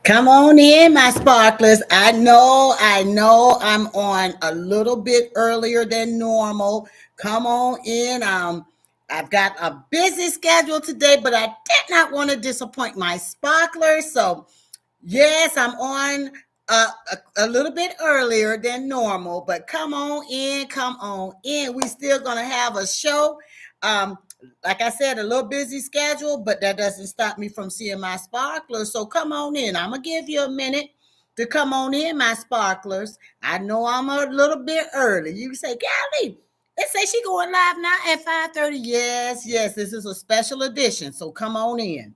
Come on in, my sparklers. I know I'm on a little bit earlier than normal. Come on in. I've got a busy schedule today, but I did not want to disappoint my sparklers. So yes, I'm on a little bit earlier than normal, but come on in, come on in. We still gonna have a show. Um, like I said, a little busy schedule, but that doesn't stop me from seeing my sparklers. So come on in. I'm gonna give you a minute to come on in, my sparklers. I know I'm a little bit early. You say, Golly, they say she going live now at 5:30. Yes, yes, this is a special edition. So come on in.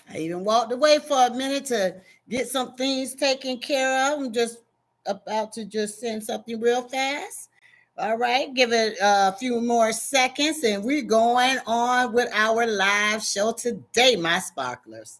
I even walked away for a minute to get some things taken care of. I'm just about to just send something real fast. All right, give it a few more seconds, and we're going on with our live show today, my sparklers.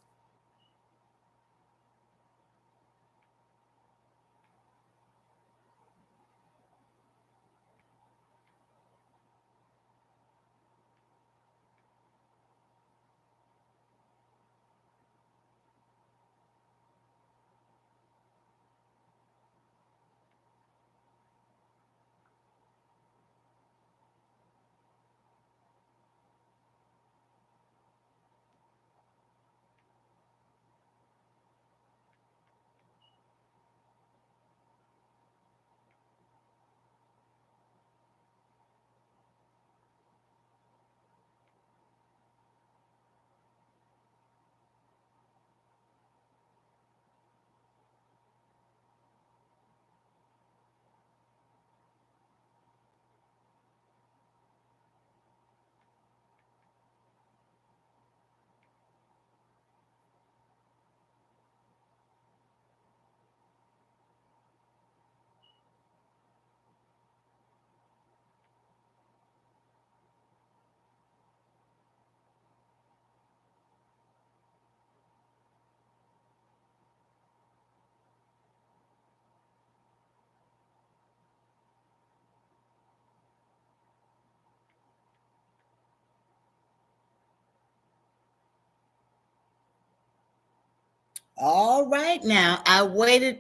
All right, now I waited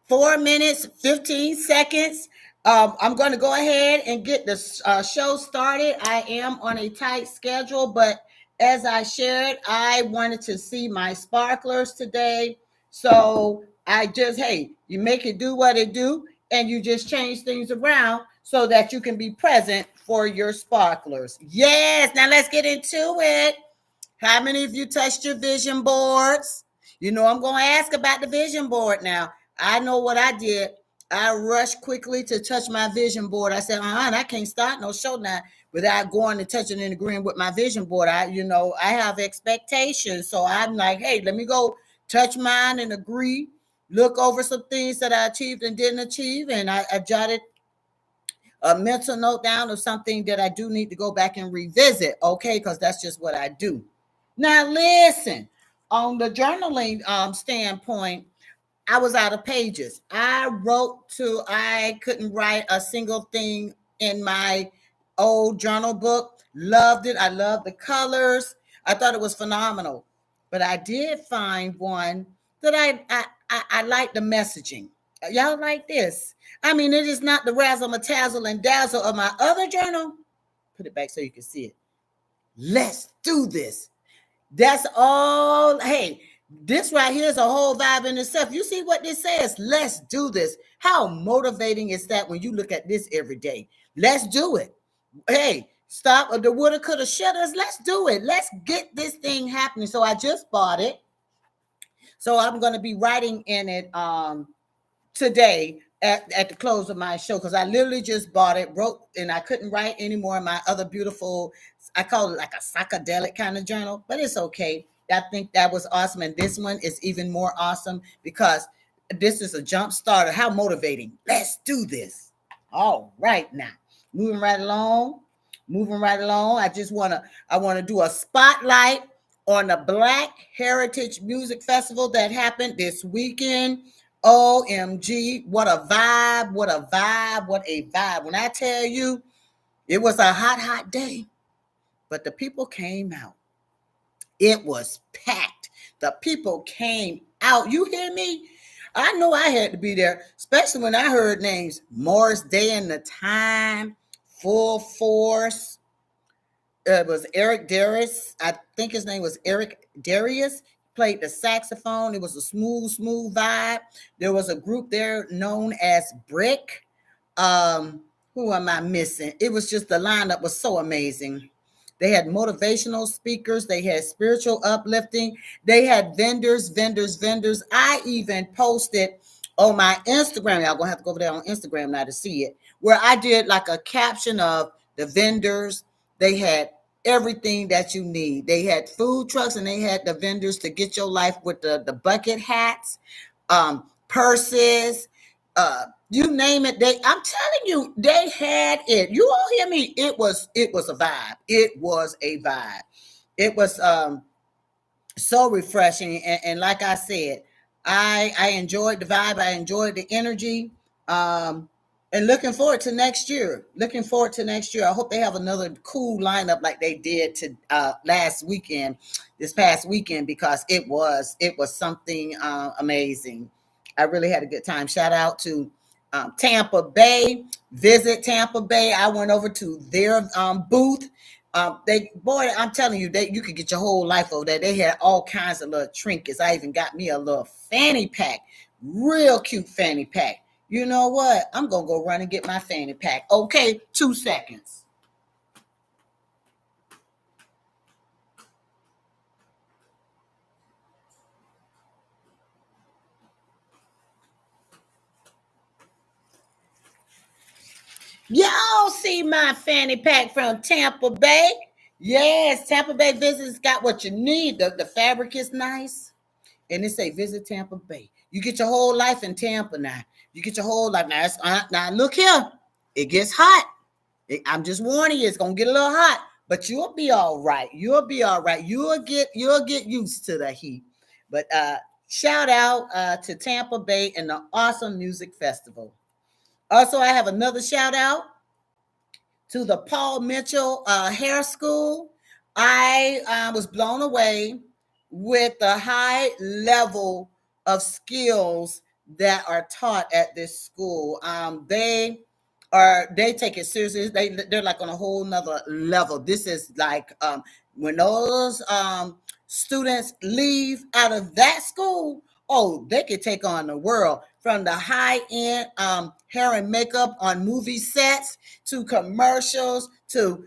4 minutes, 15 seconds. I'm going to go ahead and get the show started. I am on a tight schedule, but as I shared, I wanted to see my sparklers today. So I just, hey, you make it do what it do, and you just change things around so that you can be present for your sparklers. Yes, now let's get into it. How many of you touched your vision boards? You know, I'm going to ask about the vision board now. I know what I did. I rushed quickly to touch my vision board. I said, I can't start no show now without going and touching and agreeing with my vision board. I have expectations. So I'm like, hey, let me go touch mine and agree, look over some things that I achieved and didn't achieve. And I jotted a mental note down of something that I do need to go back and revisit, okay? Because that's just what I do. Now, listen, on the journaling standpoint, I was out of pages. I couldn't write a single thing in my old journal book. Loved it. I love the colors. I thought it was phenomenal. But I did find one that I like the messaging. Y'all like this? I mean, it is not the razzle, matazzle, and dazzle of my other journal. Put it back so you can see it. Let's do this. That's all. Hey, this right here is a whole vibe in itself. You see what this says? Let's do this. How motivating is that when you look at this every day? Let's do it. Hey, stop the woulda, coulda, shouldas. Let's do it. Let's get this thing happening. So I just bought it. So I'm going to be writing in it today at the close of my show because I literally just bought it, wrote, and I couldn't write anymore in my other beautiful, I call it like a psychedelic kind of journal, but it's okay. I think that was awesome. And this one is even more awesome because this is a jump starter. How motivating. Let's do this. All right now. Moving right along. I want to do a spotlight on the Black Heritage Music Festival that happened this weekend. OMG, what a vibe, what a vibe, what a vibe. When I tell you, it was a hot, hot day, but the people came out. It was packed. The people came out. You hear me? I know I had to be there, especially when I heard names. Morris Day and the Time, Full Force. It was Eric Darius. I think his name was Eric Darius. Played the saxophone. It was a smooth vibe. There was a group there known as Brick. Who am I missing? It was just the lineup was so amazing. They had motivational speakers. They had spiritual uplifting. They had vendors. I even posted on my Instagram. Y'all gonna have to go over there on Instagram now to see it, where I did like a caption of the vendors. They had everything that you need. They had food trucks and they had the vendors to get your life with the bucket hats, purses, you name it. I'm telling you, they had it. You all hear me? It was a vibe. It was a vibe. It was so refreshing. And like I said, I enjoyed the vibe. I enjoyed the energy. And looking forward to next year. I hope they have another cool lineup like they did to this past weekend, because it was something amazing. I really had a good time. Shout out to Tampa Bay. Visit Tampa Bay. I went over to their booth. I'm telling you, you could get your whole life over there. They had all kinds of little trinkets. I even got me a little fanny pack, real cute fanny pack. You know what? I'm going to go run and get my fanny pack. Okay, 2 seconds. Y'all see my fanny pack from Tampa Bay? Yes, Tampa Bay Visit's got what you need. The fabric is nice. And they say visit Tampa Bay. You get your whole life in Tampa now. You get your whole life. Now look here. It gets hot. I'm just warning you, it's gonna get a little hot, but you'll be all right. You'll get used to the heat. But shout out to Tampa Bay and the awesome music festival. Also, I have another shout out to the Paul Mitchell Hair School. I was blown away with the high level of skills that are taught at this school. They take it seriously. They're like on a whole nother level. This is like when those students leave out of that school, oh, they could take on the world, from the high end hair and makeup on movie sets to commercials to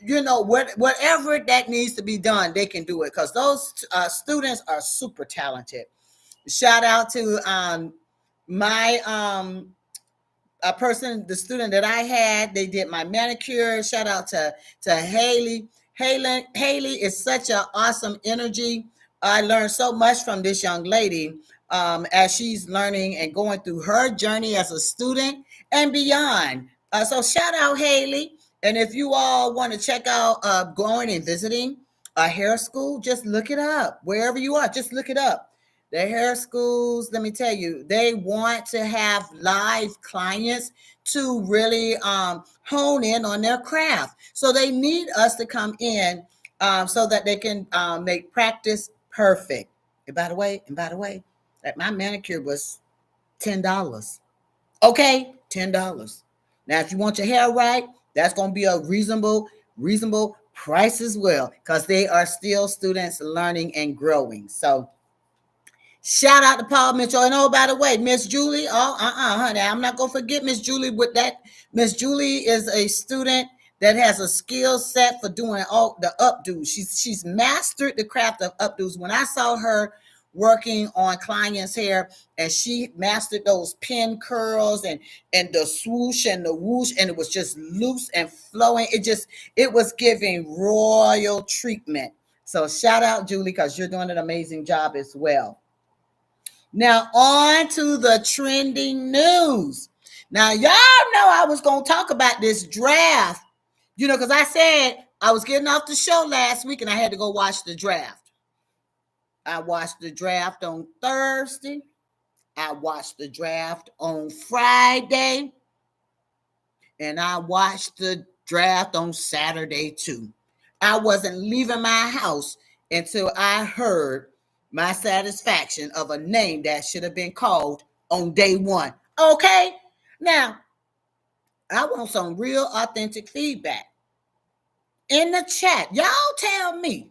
whatever that needs to be done, they can do it, because those students are super talented. Shout out to my the student that I had. They did my manicure. Shout out to Haley. Haley is such an awesome energy. I learned so much from this young lady as she's learning and going through her journey as a student and beyond. So shout out Haley. And if you all want to check out going and visiting a hair school, just look it up. Wherever you are, just look it up. The hair schools, let me tell you, they want to have live clients to really hone in on their craft. So they need us to come in so that they can make practice perfect. And by the way, like my manicure was $10. Okay, $10. Now, if you want your hair right, that's going to be a reasonable price as well, because they are still students learning and growing. So shout out to Paul Mitchell. And oh, by the way, Miss Julie. Oh, honey, I'm not gonna forget Miss Julie with that. Miss Julie is a student that has a skill set for doing all the updos. She's mastered the craft of updos. When I saw her working on clients' hair, and she mastered those pin curls and the swoosh and the whoosh, and it was just loose and flowing. It was giving royal treatment. So shout out Julie, because you're doing an amazing job as well. Now, on to the trending news. Now, y'all know I was going to talk about this draft, because I said I was getting off the show last week and I had to go watch the draft. I watched the draft on Thursday. I watched the draft on Friday. And I watched the draft on Saturday too. I wasn't leaving my house until I heard my satisfaction of a name that should have been called on day one. Okay? Now, I want some real authentic feedback. In the chat, y'all tell me.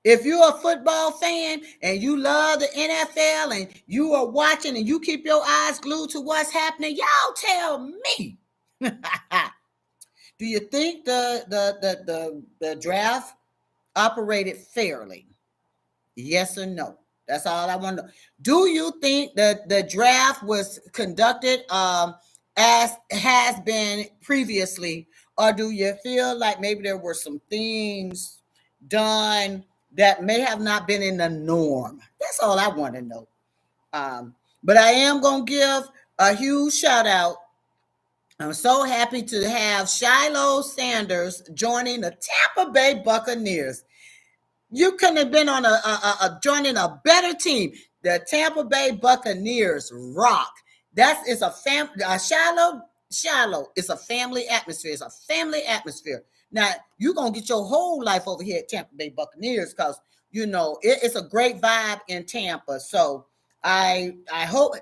If you're a football fan and you love the NFL and you are watching and you keep your eyes glued to what's happening, y'all tell me. Do you think the draft operated fairly? Yes or no? That's all I want to know. Do you think that the draft was conducted as has been previously, or do you feel like maybe there were some things done that may have not been in the norm? That's all I want to know. But I am going to give a huge shout out. I'm so happy to have Shiloh Sanders joining the Tampa Bay Buccaneers. You couldn't have been on joining a better team. The Tampa Bay Buccaneers rock. It's a Shiloh. It's a family atmosphere. It's a family atmosphere. Now you're gonna get your whole life over here at Tampa Bay Buccaneers, because it's a great vibe in Tampa. So I hope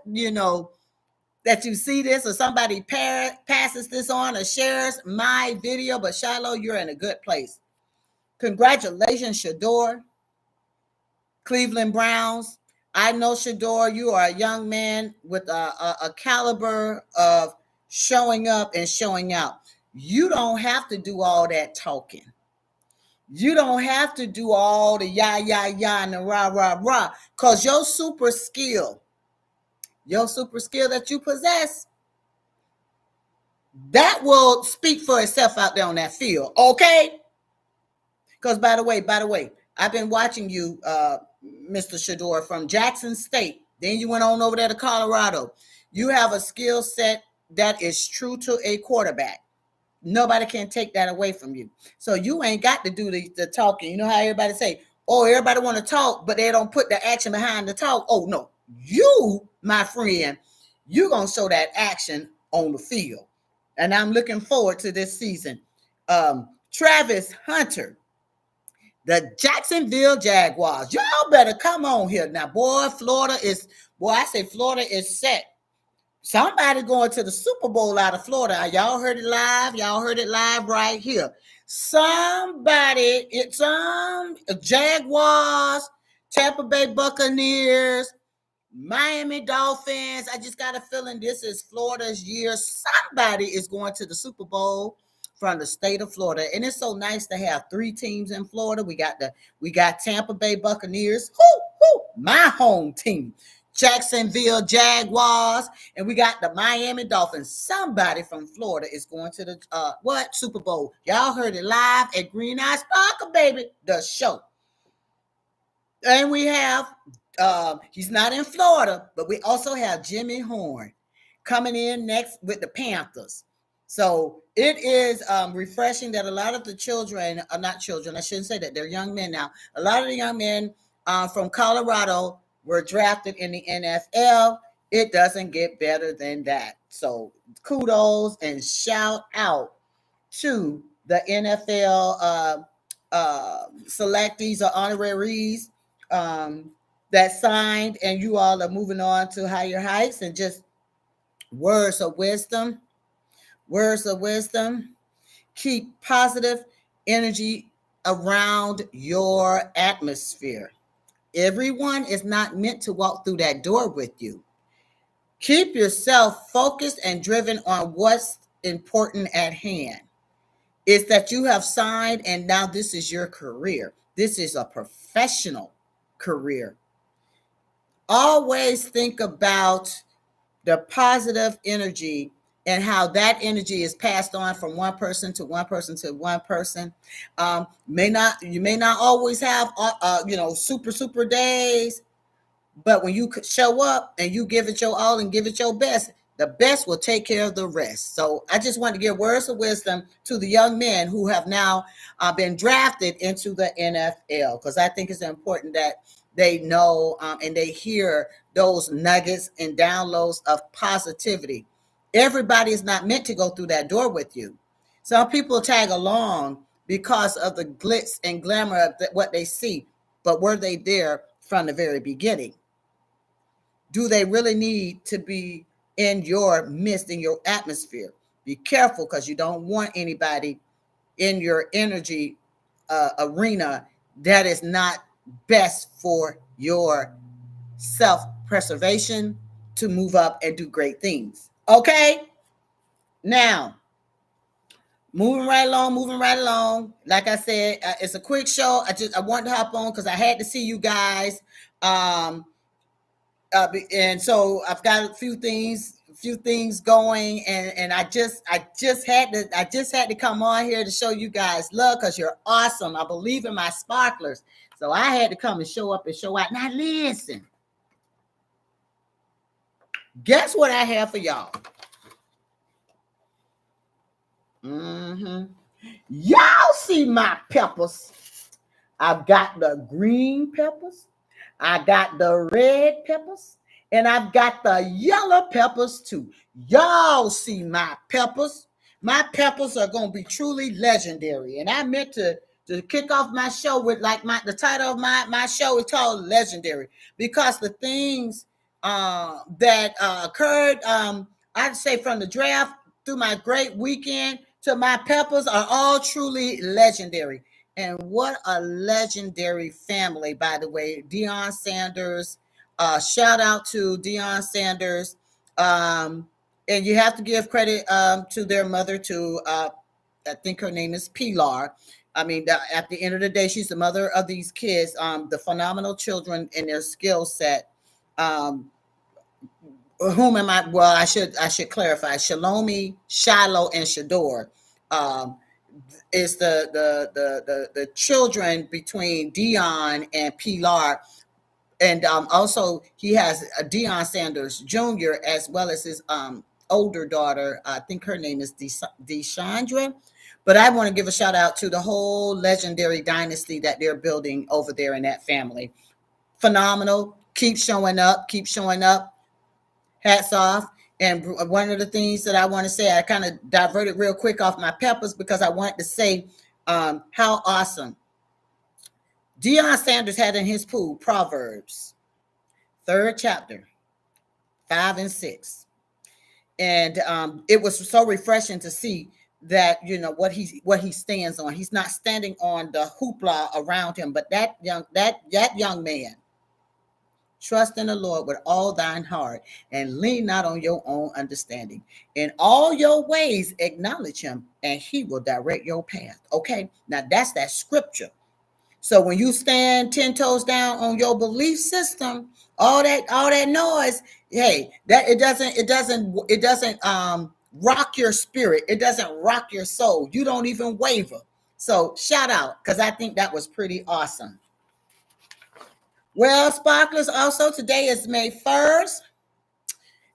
that you see this, or somebody passes this on or shares my video. But Shiloh, you're in a good place. Congratulations, Shedeur. Cleveland Browns. I know, Shedeur, you are a young man with a caliber of showing up and showing out. You don't have to do all that talking. You don't have to do all the yah, and the rah, because your super skill that you possess, that will speak for itself out there on that field. Okay? Because by the way, I've been watching you, Mr. Shedeur, from Jackson State. Then you went on over there to Colorado. You have a skill set that is true to a quarterback. Nobody can take that away from you. So you ain't got to do the talking. You know how everybody say, oh, everybody want to talk, but they don't put the action behind the talk. Oh, no. You, my friend, you're going to show that action on the field. And I'm looking forward to this season. Travis Hunter, the Jacksonville Jaguars. Y'all better come on here. Now, Florida is set. Somebody going to the Super Bowl out of Florida. Y'all heard it live. Y'all heard it live right here. Jaguars, Tampa Bay Buccaneers, Miami Dolphins. I just got a feeling this is Florida's year. Somebody is going to the Super Bowl from the state of Florida. And it's so nice to have three teams in Florida. We got Tampa Bay Buccaneers, my home team. Jacksonville Jaguars, and we got the Miami Dolphins. Somebody from Florida is going to the Super Bowl. Y'all heard it live at Green Eye Sparkle, baby, the show. And we have he's not in Florida, but we also have Jimmy Horn coming in next with the Panthers. So it is refreshing that a lot of the children are not children. I shouldn't say that. They're young men now. A lot of the young men from Colorado were drafted in the NFL. It doesn't get better than that. So kudos and shout out to the NFL selectees or honoraries that signed, and you all are moving on to higher heights, and just words of wisdom. Words of wisdom. Keep positive energy around your atmosphere. Everyone is not meant to walk through that door with you. Keep yourself focused and driven on what's important at hand. It's that you have signed, and now this is your career. This is a professional career. Always think about the positive energy and how that energy is passed on from one person to one person to one person. You may not always have super days, but when you show up and you give it your all and give it your best, the best will take care of the rest. So I just want to give words of wisdom to the young men who have now been drafted into the NFL, because I think it's important that they know and they hear those nuggets and downloads of positivity. Everybody is not meant to go through that door with you. Some people tag along because of the glitz and glamour of what they see, but were they there from the very beginning? Do they really need to be in your midst, in your atmosphere? Be careful, because you don't want anybody in your energy arena that is not best for your self-preservation to move up and do great things. Okay? Now, moving right along. Like I said, it's a quick show. I wanted to hop on because I had to see you guys. And so I've got a few things going, and I just had to come on here to show you guys love, because you're awesome. I believe in my sparklers, so I had to come and show up and show out. Now listen, guess what I have for y'all? Y'all see my peppers? I've got the green peppers, I got the red peppers, and I've got the yellow peppers too. Y'all see my peppers? My peppers are going to be truly legendary. And I meant to kick off my show with the title of my show is called Legendary, because the things that occurred, I'd say from the draft through my great weekend to my peppers, are all truly legendary. And what a legendary family, by the way. Deion Sanders, shout out to Deion Sanders. And you have to give credit to their mother, to I think her name is Pilar. I mean, at the end of the day, she's the mother of these kids, the phenomenal children in their skill set. Whom am I? Well, I should clarify. Shalomi, Shiloh, and Shador. Is the children between Deion and Pilar, and also he has Deion Sanders Jr. as well as his older daughter. I think her name is Deshandra. But I want to give a shout out to the whole legendary dynasty that they're building over there in that family. Phenomenal. Keep showing up. Hats off. And one of the things that I want to say, I kind of diverted real quick off my peppers, because I wanted to say how awesome Deion Sanders had in his pool Proverbs, 3rd chapter, 5 and 6. And it was so refreshing to see that, what he stands on. He's not standing on the hoopla around him, but that young man. Trust in the Lord with all thine heart, and lean not on your own understanding. In all your ways acknowledge him, and he will direct your path. Okay, now that's that scripture. So when you stand 10 toes down on your belief system, all that noise, hey, that it doesn't rock your spirit. It doesn't rock your soul. You don't even waver. So shout out, because I think that was pretty awesome. Well, sparklers, also today is May 1st.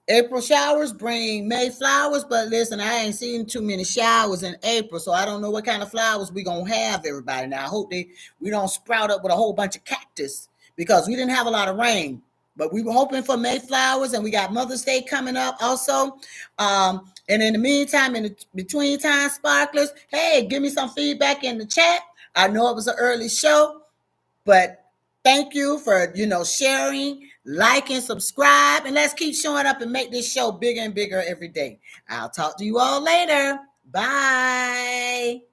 April showers bring May flowers, but listen, I ain't seen too many showers in April, so I don't know what kind of flowers we gonna have, everybody. Now I hope we don't sprout up with a whole bunch of cactus, because we didn't have a lot of rain. But we were hoping for May flowers, and we got Mother's Day coming up also. And in the meantime, in the between time, sparklers, hey, give me some feedback in the chat. I know it was an early show, but thank you for sharing, liking, subscribe, and let's keep showing up and make this show bigger and bigger every day. I'll talk to you all later. Bye.